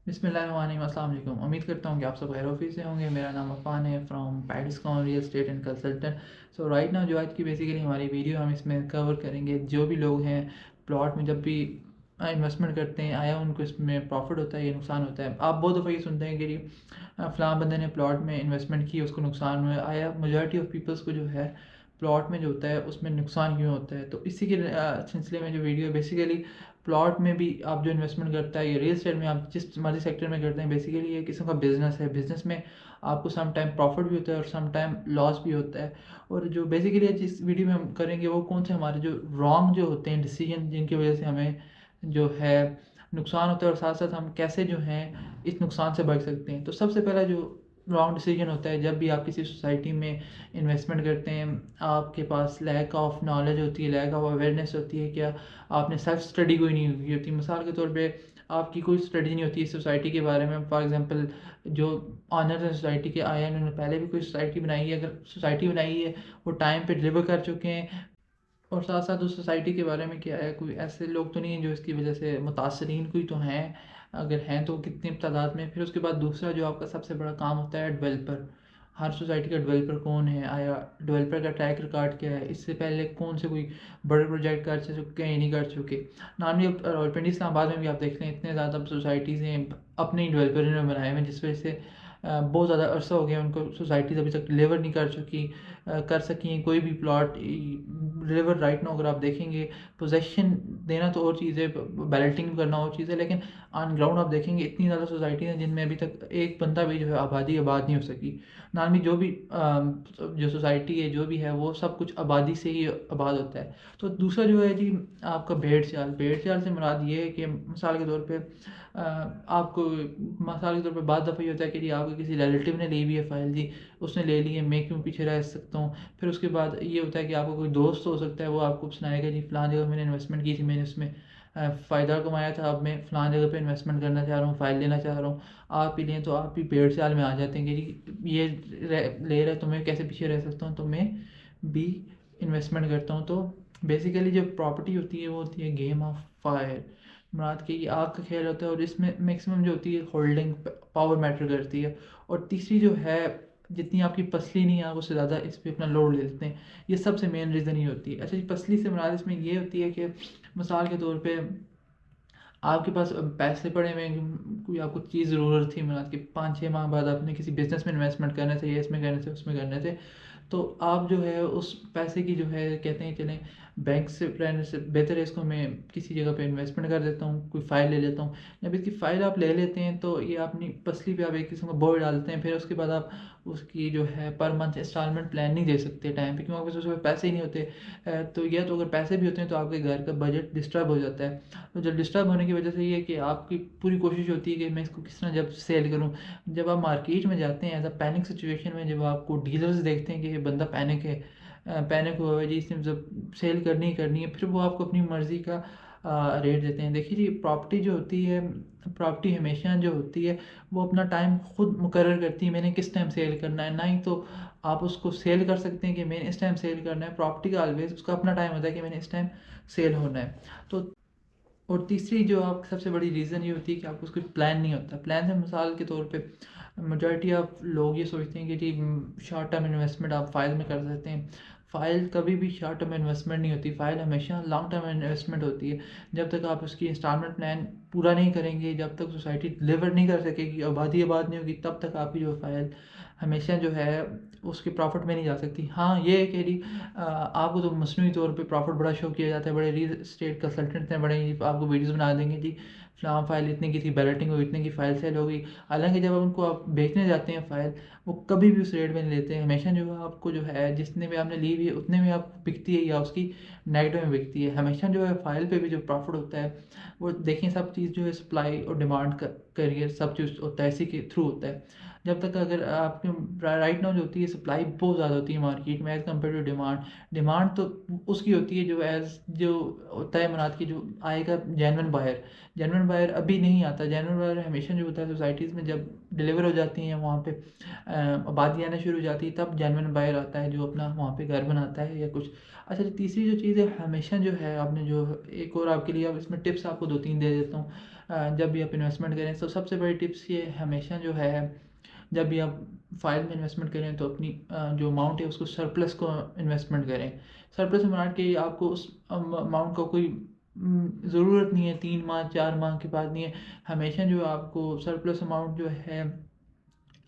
बिस्मिल्लाहिर्रहमानिर्रहीम, अस्सलाम वालेकुम। उम्मीद करता हूँ कि आप सब खैर ऑफिस से होंगे। मेरा नाम अफ़ान है फ्रॉम पैडिस्कॉन real estate and consultant. So right now जो आज की बेसिकली हमारी वीडियो हम इसमें कवर करेंगे, जो भी लोग हैं प्लॉट में जब भी इन्वेस्टमेंट करते हैं, आया उनको इसमें प्रॉफिट होता है या नुकसान होता है। आप बहुत दफ़ा ये सुनते हैं कि जी फ़लाँ बंदे ने प्लॉट में इन्वेस्टमेंट की, उसको नुकसान हुआ। आया मेजॉरिटी ऑफ पीपल्स को जो है प्लॉट में जो होता है उसमें नुकसान क्यों होता है। तो इसी के सिलसिले में जो वीडियो बेसिकली प्लॉट में भी आप जो इन्वेस्टमेंट करता है या रियल एस्टेट में आप जिस मर्जी सेक्टर में करते हैं, बेसिकली ये किस्म का बिजनेस है। बिजनेस में आपको सम टाइम प्रॉफिट भी होता है और सम टाइम लॉस भी होता है। और जो बेसिकली जिस वीडियो में हम करेंगे वो कौन से हमारे जो रॉन्ग जो होते हैं डिसीजन, जिनकी वजह से हमें जो है नुकसान होता है, और साथ साथ हम कैसे जो हैं इस नुकसान से बच सकते हैं। तो सबसे पहला जो रॉन्ग डिसीजन होता है, जब भी आप किसी सोसाइटी में इन्वेस्टमेंट करते हैं, आपके पास लैक ऑफ नॉलेज होती है, लैक ऑफ अवेयरनेस होती है, क्या आपने सेल्फ स्टडी कोई नहीं हुई होती। मिसाल के तौर पे आपकी कोई स्टडी नहीं होती इस सोसाइटी के बारे में। फॉर एग्जांपल जो ऑनर्स हैं सोसाइटी के, आए हैं, उन्होंने पहले भी कोई सोसाइटी बनाई है, अगर सोसाइटी बनाई है वो टाइम पे डिलीवर कर चुके हैं, और साथ साथ उस सोसाइटी के बारे में क्या है, कोई ऐसे लोग तो नहीं हैं जो इसकी वजह से मुतासरीन, कोई तो हैं, अगर हैं तो कितनी तादाद में। फिर उसके बाद दूसरा जो आपका सबसे बड़ा काम होता है डेवलपर। हर सोसाइटी का डेवलपर कौन है, आया डेवलपर का ट्रैक रिकॉर्ड क्या है, इससे पहले कौन से कोई बड़े प्रोजेक्ट कर चुके हैं या नहीं कर चुके। नॉर्मली अब रावलपिंडी इस्लामाबाद में भी आप देख लें, इतने ज़्यादा सोसाइटीज़ हैं अपने ही डेवलपर ने बनाए हुए हैं, जिस वजह से बहुत ज़्यादा अरसा हो गया उनको सोसाइटीज़ अभी तक डिलीवर नहीं कर चुकी, कर सकी हैं कोई भी प्लॉट डिलीवर। राइट नाउ अगर आप देखेंगे, पोजेसन देना तो और चीज़ है, बैलेटिंग करना और चीज़ है, लेकिन ऑन ग्राउंड आप देखेंगे इतनी ज़्यादा सोसाइटी हैं जिनमें अभी तक एक बंदा भी जो है आबादी आबाद नहीं हो सकी। नॉर्मली जो भी जो सोसाइटी है जो भी है वो सब कुछ आबादी से ही आबाद होता है। तो दूसरा जो है जी आपका भेड़ चाल। भेड़ चाल से मुराद ये है कि मिसाल के तौर पे आपको मिसाल के तौर पे बाद दफ़ा ये होता है कि जी आपके किसी रिलेटिव ने ली हुई है फ़ाइल, जी उसने ले ली है, मैं क्यों पीछे रह सकता हूँ। फिर उसके बाद ये होता है कि आपका कोई दोस्त हो सकता है, वो आपको सुनाएगा जी फ़लाँ जगह मैंने इन्वेस्टमेंट की थी, मैंने उसमें फ़ायदा कमाया था, अब मैं फ़लाँ जगह पे इन्वेस्टमेंट करना चाह रहा हूँ, फ़ाइल लेना चाह रहा हूँ। आप ही लें तो आप भी भेड़ चाल में आ जाते हैं कि जी ये ले रहा है तो मैं कैसे पीछे रह सकता हूँ, तो मैं भी इन्वेस्टमेंट करता हूँ। तो बेसिकली जो प्रॉपर्टी होती है वो होती है गेम ऑफ फायर। मुराद के ये आग का खेल होता है, और इसमें मैक्सिमम जो होती है होल्डिंग पावर मैटर करती है। और तीसरी जो है, जितनी आपकी पसली नहीं है आप उससे ज़्यादा इस पर अपना लोड ले लेते हैं, ये सबसे मेन रीज़न ही होती है। अच्छा जी, पसली से मुराद इसमें ये होती है कि मिसाल के तौर पे आपके पास पैसे पड़े हुए हैं, कोई आपको चीज़ ज़रूरत थी, मतलब कि 5-6 माह बाद आपने किसी बिज़नेस में इन्वेस्टमेंट करने थे, या इसमें करने थे, उसमें करने थे, तो आप जो है उस पैसे की जो है कहते हैं चलें बैंक से रहने से बेहतर है इसको मैं किसी जगह पे इन्वेस्टमेंट कर देता हूँ, कोई फ़ाइल ले लेता हूँ। जब इसकी फ़ाइल आप ले लेते हैं तो ये अपनी पसली पे आप एक किस्म का बोझ डालते हैं, फिर उसके बाद आप उसकी जो है पर मंथ इंस्टॉलमेंट प्लान नहीं दे सकते टाइम पे, क्योंकि आपके पास उसमें पैसे ही नहीं होते। तो या तो अगर पैसे भी होते हैं तो आपके घर का बजट डिस्टर्ब हो जाता है। तो जब डिस्टर्ब होने की वजह से ये है कि आपकी पूरी कोशिश होती है कि मैं इसको किस तरह जब सेल करूँ। जब आप मार्केट में जाते हैं एज अ पैनिक सिचुएशन में, जब आपको डीलर्स देखते हैं कि ये बंदा पैनिक है, पैनिक हुआ है जी, इसने जब सेल करनी ही करनी है, फिर वो आपको अपनी मर्ज़ी का रेट देते हैं। देखिए जी, प्रॉपर्टी जो होती है, प्रॉपर्टी हमेशा जो होती है वो अपना टाइम खुद मुकर्रर करती है, मैंने किस टाइम सेल करना है। ना ही तो आप उसको सेल कर सकते हैं कि मैंने इस टाइम सेल करना है। प्रॉपर्टी का ऑलवेज उसका अपना टाइम होता है कि मैंने इस टाइम सेल होना है। तो और तीसरी जो आप सबसे बड़ी रीज़न ये होती है कि आपको उसका प्लान नहीं होता। प्लान है मिसाल के तौर पे मेजॉरिटी ऑफ लोग ये सोचते हैं कि जी शॉर्ट टर्म इन्वेस्टमेंट आप फ़ाइल में कर सकते हैं। फ़ाइल कभी भी शॉर्ट टर्म इन्वेस्टमेंट नहीं होती, फ़ाइल हमेशा लॉन्ग टर्म इन्वेस्टमेंट होती है। जब तक आप उसकी इंस्टॉलमेंट प्लान पूरा नहीं करेंगे, जब तक सोसाइटी डिलीवर नहीं कर सकेगी, आबादी आबाद नहीं होगी, तब तक आपकी जो फ़ाइल हमेशा जो है उसके प्रॉफिट में नहीं जा सकती। हाँ ये है कि जी आपको तो मसनूई तौर पे प्रॉफिट बड़ा शो किया जाता है, बड़े रियल एस्टेट कंसल्टेंट हैं, बड़े आपको वीडियोस बना देंगे जी फ़लाँ फ़ाइल इतने की थी, बैलेटिंग हुई इतने की फ़ाइल सेल हो गई। हालांकि जब उनको आप बेचने जाते हैं फ़ाइल, वो कभी भी उस रेट में नहीं लेते हैं। हमेशा जो है आपको जो है जितने भी आपने ली हुई है उतने में आप बिकती है या उसकी नेगेटिव में बिकती है। हमेशा जो है फ़ाइल पे भी जो प्रॉफिट होता है वो देखिए, सब चीज़ जो है सप्लाई और डिमांड का करियर सब चीज़ होता है, इसी के थ्रू होता है। जब तक अगर आपके राइट नाउ जो होती है सप्लाई बहुत ज़्यादा होती है मार्केट में as compare to demand. Demand तो उसकी होती है जो एज़ जो होता है मुराद की जो आएगा जेन्युइन बायर। जेन्युइन बायर अभी नहीं आता। जेन्युइन बायर हमेशा जो होता है सोसाइटीज़ में जब डिलीवर हो जाती हैं वहाँ पे आबादी आना शुरू हो जाती है, तब जेन्युइन बायर आता है जो अपना वहाँ पे घर बनाता है या कुछ। अच्छा जी, तीसरी जो चीज़ है हमेशा जो है आपने जो एक और आपके लिए अब इसमें टिप्स आपको 2-3 दे देता हूँ। जब भी आप इन्वेस्टमेंट करें तो सबसे बड़ी टिप्स ये हमेशा जो है, जब भी आप फाइल में इन्वेस्टमेंट करें तो अपनी जो अमाउंट है उसको सरप्लस को इन्वेस्टमेंट करें। सरप्लस अमाउंट के आपको उस अमाउंट का कोई ज़रूरत नहीं है 3 माह 4 माह के बाद नहीं है। हमेशा जो आपको सरप्लस अमाउंट जो है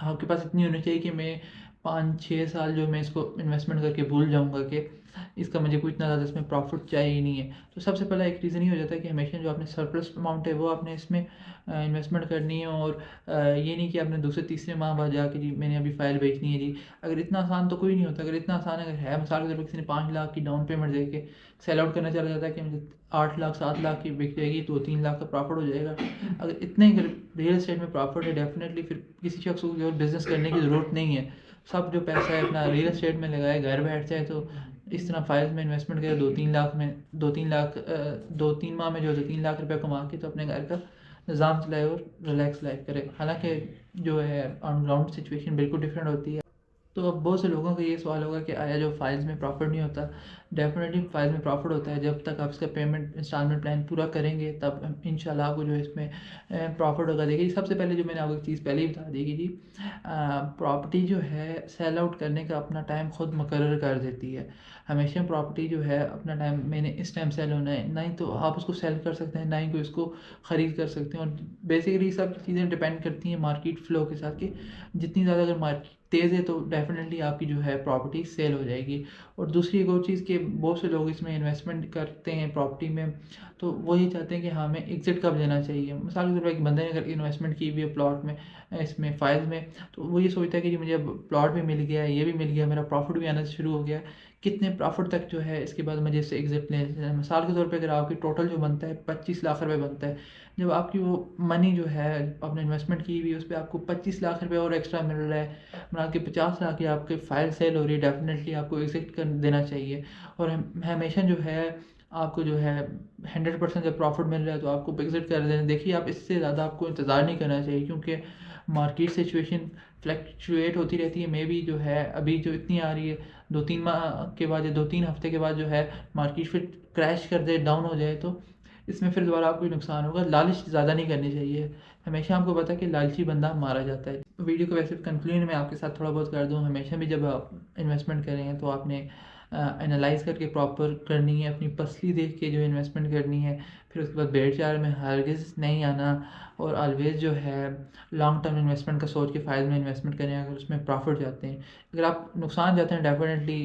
आपके पास इतनी होनी चाहिए कि मैं 5-6 साल जो मैं इसको इन्वेस्टमेंट करके भूल जाऊंगा कि इसका मुझे कोई इतना ज़्यादा इसमें प्रॉफिट चाहिए ही नहीं है। तो सबसे पहला एक रीज़न ही हो जाता है कि हमेशा जो आपने सरप्लस अमाउंट है वो आपने इसमें इन्वेस्टमेंट करनी है। और ये नहीं कि आपने दूसरे तीसरे माह बाद जाके जी मैंने अभी फ़ाइल बेचनी है जी। अगर इतना आसान तो कोई नहीं होता। अगर इतना आसान अगर है, मिसाल के तौर पर किसी ने 5 लाख की डाउन पेमेंट दे के सेल आउट करना चला जाता है कि मुझे 8 लाख 7 लाख की बिक जाएगी तो 3 लाख का प्रॉफिट हो जाएगा। अगर इतने ही रियल एस्टेट में प्रॉफिट है डेफिनेटली फिर किसी शख्स को और बिज़नेस करने की ज़रूरत नहीं है। सब जो पैसा है अपना रियल एस्टेट में लगाए, घर बैठ जाए। तो इस तरह फाइल्स में इन्वेस्टमेंट करें 2-3 लाख में, 2-3 लाख 2-3 माह में जो है 3 लाख रुपये कमा के तो अपने घर का निज़ाम चलाए और रिलैक्स लाइफ करे। हालांकि जो है ऑन ग्राउंड सिचुएशन बिल्कुल डिफरेंट होती है। तो अब बहुत से लोगों का ये सवाल होगा कि आया जो फाइल्स में प्रॉफिट नहीं होता। डेफिनेटली फाइल्स में प्रॉफिट होता है। जब तक आप इसका पेमेंट इंस्टॉलमेंट प्लान पूरा करेंगे तब इंशाल्लाह आपको जो है इसमें प्रॉफिट होगा। देखिए सबसे पहले जो मैंने आपको एक चीज़ पहले ही बता दी कि जी प्रॉपर्टी जो है सेल आउट करने का अपना टाइम खुद मुकर्रर कर देती है। हमेशा प्रॉपर्टी जो है अपना टाइम मैंने इस टाइम सेल होना है, ना ही तो आप उसको सेल कर सकते हैं ना ही कोई उसको ख़रीद कर सकते हैं। और बेसिकली सब चीज़ें डिपेंड करती हैं मार्केट फ्लो के साथ कि जितनी ज़्यादा अगर मार्केट तेज़ है तो डेफिनेटली आपकी जो है प्रॉपर्टी सेल हो जाएगी। और दूसरी एक और चीज़ कि बहुत से लोग इसमें इन्वेस्टमेंट करते हैं प्रॉपर्टी में तो वो ये चाहते हैं कि हाँ हमें एग्ज़िट कब लेना चाहिए। मिसाल के तौर पर एक बंदे ने अगर इन्वेस्टमेंट की हुई है प्लॉट में, इसमें फाइल्स में, तो वो ये सोचता है कि जी मुझे अब प्लॉट भी मिल गया है, ये भी मिल गया, मेरा प्रॉफिट भी आना शुरू हो गया, कितने प्रॉफिट तक जो है इसके बाद मुझे इससे एग्ज़िट लेना है। मिसाल के तौर पे अगर आपकी टोटल जो बनता है 25 लाख रुपए बनता है, जब आपकी वो मनी जो है आपने इन्वेस्टमेंट की हुई है उस पर आपको 25 लाख रुपए और एक्स्ट्रा मिल रहा है, बना के 50 लाख की आपकी फाइल सेल हो रही है, डेफिनेटली आपको एग्ज़िट कर देना चाहिए। और हमेशा जो है आपको जो है 100% जब प्रॉफिट मिल रहा है तो आपको एग्ज़िट कर देना। देखिए आप इससे ज़्यादा आपको इंतज़ार नहीं करना चाहिए क्योंकि मार्केट सिचुएशन फ्लक्चुएट होती रहती है। मे बी जो है अभी जो इतनी आ रही है 2-3 माह के बाद या 2-3 हफ्ते के बाद जो है मार्केट फिर क्रैश कर दे, डाउन हो जाए, तो इसमें फिर दोबारा आपको नुकसान होगा। लालच ज़्यादा नहीं करनी चाहिए। हमेशा आपको पता है कि लालची बंदा मारा जाता है। वीडियो को वैसे कंक्लूजन में आपके साथ थोड़ा बहुत कर दूँ, हमेशा भी जब आप इन्वेस्टमेंट करें तो आपने एनालाइज करके प्रॉपर करनी है, अपनी पसली देख के जो इन्वेस्टमेंट करनी है। फिर उसके बाद भेड़ चाल में हरगिज़ नहीं आना और ऑलवेज़ जो है लॉन्ग टर्म इन्वेस्टमेंट का सोच के फ़ायदे में इन्वेस्टमेंट करें। अगर उसमें प्रॉफिट जाते हैं, अगर आप नुकसान जाते हैं डेफिनेटली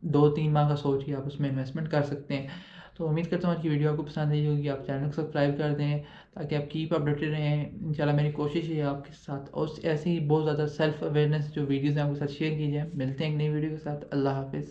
2-3 माह का सोच के आप उसमें इन्वेस्टमेंट कर सकते हैं। तो उम्मीद करता हूँ आज की वीडियो आपको पसंद आई होगी। आप चैनल को सब्सक्राइब कर दें ताकि आप कीप अपडेटेड रहें। इंशाल्लाह मेरी कोशिश है आपके साथ और ऐसे ही बहुत ज़्यादा सेल्फ अवेयरनेस जो वीडियोज़ हैं आपके साथ शेयर की जाए। मिलते हैं एक नई वीडियो के साथ। अल्लाह हाफिज़।